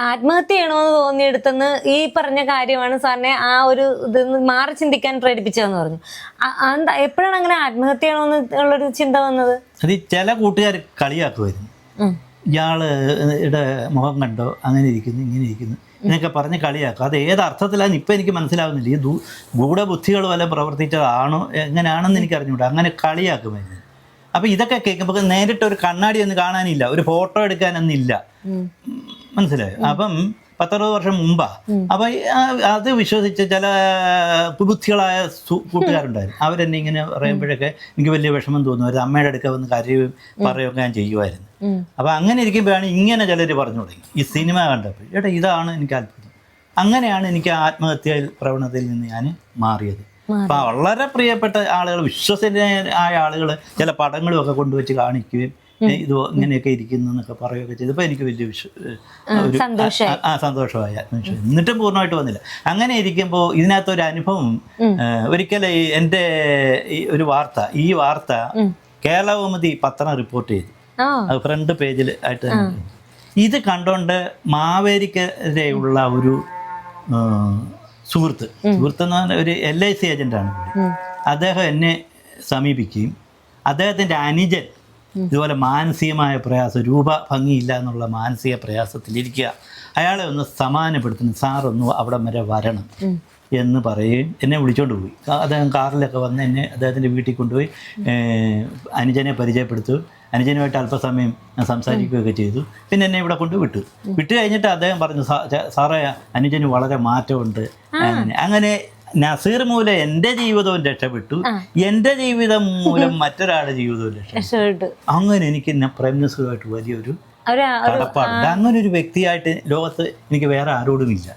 ആത്മഹത്യ ചെയ്യണമെന്ന് തോന്നിയെടുത്തെന്ന് ഈ പറഞ്ഞ കാര്യമാണ് സാറിനെ ആ ഒരു ഇത് മാറി ചിന്തിക്കാൻ പ്രേരിപ്പിച്ചതെന്ന് പറഞ്ഞു. എന്താ എപ്പോഴാണ് അങ്ങനെ ആത്മഹത്യ ചെയ്യണമെന്ന് ഉള്ളൊരു ചിന്ത വന്നത്? അത് ചില കൂട്ടുകാർ കളിയാക്കുമായിരുന്നു. ഇയാളുടെ മുഖം കണ്ടോ, അങ്ങനെ ഇരിക്കുന്നു ഇങ്ങനെ ഇരിക്കുന്നു എന്നൊക്കെ പറഞ്ഞ് കളിയാക്കും. അത് ഏത് അർത്ഥത്തിലാന്ന് ഇപ്പം എനിക്ക് മനസ്സിലാവുന്നില്ല. ഈ ഗൂഢബുദ്ധികൾ വല്ല പ്രവർത്തിച്ചതാണോ എങ്ങനെയാണെന്ന് എനിക്ക് അറിഞ്ഞൂടാ. അങ്ങനെ കളിയാക്കുമായിരുന്നു. അപ്പോൾ ഇതൊക്കെ കേൾക്കുമ്പോൾ നേരിട്ട് ഒരു കണ്ണാടി ഒന്നും കാണാനില്ല, ഒരു ഫോട്ടോ എടുക്കാനൊന്നില്ല, മനസ്സിലായോ? അപ്പം 10-60 വർഷം മുമ്പാ. അപ്പം അത് വിശ്വസിച്ച് ചില കുബുദ്ധികളായ കൂട്ടുകാരുണ്ടായിരുന്നു. അവരെന്നെ ഇങ്ങനെ പറയുമ്പോഴൊക്കെ എനിക്ക് വലിയ വിഷമം തോന്നുമായിരുന്നു. അമ്മയുടെ അടുക്ക വന്ന് കരയുകയും പറയുകയൊക്കെ ഞാൻ ചെയ്യുമായിരുന്നു. അപ്പം അങ്ങനെ ഇരിക്കുമ്പോഴാണ് ഇങ്ങനെ ചിലർ പറഞ്ഞു തുടങ്ങി ഈ സിനിമ കണ്ടപ്പോൾ. ചേട്ടാ ഇതാണ് എനിക്ക് അത്ഭുതം. അങ്ങനെയാണ് എനിക്ക് ആത്മഹത്യ പ്രവണതയിൽ നിന്ന് ഞാൻ മാറിയത്. അപ്പം വളരെ പ്രിയപ്പെട്ട ആളുകൾ, വിശ്വസനീയമായ ആളുകൾ ചില പടങ്ങളും ഒക്കെ കൊണ്ടുവച്ച് കാണിക്കുകയും ഇത് ഇങ്ങനെയൊക്കെ ഇരിക്കുന്നു എന്നൊക്കെ പറയുകയൊക്കെ ചെയ്തപ്പോൾ എനിക്ക് വലിയ സന്തോഷമായി. എന്നിട്ടും പൂർണ്ണമായിട്ട് വന്നില്ല. അങ്ങനെ ഇരിക്കുമ്പോൾ ഇതിനകത്തൊരു അനുഭവം, ഒരിക്കലും എൻ്റെ ഒരു ഈ വാർത്ത കേരളകൗമുദി പത്രം റിപ്പോർട്ട് ചെയ്തു. അത് ഫ്രണ്ട് പേജിൽ ആയിട്ട് തന്നെ. ഇത് കണ്ടുകൊണ്ട് മാവേലിക്കെതിരെയുള്ള ഒരു സുഹൃത്തെന്ന് പറഞ്ഞാൽ ഒരു LIC ഏജന്റാണ്. അദ്ദേഹം എന്നെ സമീപിക്കുകയും അദ്ദേഹത്തിൻ്റെ അനുജൻ ഇതുപോലെ മാനസികമായ പ്രയാസം, രൂപഭംഗിയില്ല എന്നുള്ള മാനസിക പ്രയാസത്തിലിരിക്കുക, അയാളെ ഒന്ന് സമാധാനപ്പെടുത്തുന്നു, സാറൊന്ന് അവിടം വരെ വരണം എന്ന് പറയുകയും എന്നെ വിളിച്ചുകൊണ്ട് പോയി. അദ്ദേഹം കാറിലൊക്കെ വന്ന് എന്നെ അദ്ദേഹത്തിൻ്റെ വീട്ടിൽ കൊണ്ടുപോയി അനുജനെ പരിചയപ്പെടുത്തു. അനുജനുമായിട്ട് അല്പസമയം സംസാരിക്കുകയൊക്കെ ചെയ്തു. പിന്നെ എന്നെ ഇവിടെ കൊണ്ട് വിട്ടു കഴിഞ്ഞിട്ട് അദ്ദേഹം പറഞ്ഞു, സാറേ അനുജന് വളരെ മാറ്റമുണ്ട്. അങ്ങനെ നസീർ മൂലം എൻ്റെ ജീവിതവും രക്ഷപ്പെട്ടു, എൻ്റെ ജീവിതം മൂലം മറ്റൊരാളുടെ ജീവിതവും രക്ഷപ്പെട്ടു. അങ്ങനെ എനിക്ക് പ്രേം നസീറുമായിട്ട് വലിയൊരു കടപ്പാടുണ്ട്. അങ്ങനെ ഒരു വ്യക്തിയായിട്ട് ലോകത്ത് എനിക്ക് വേറെ ആരോടുമില്ല.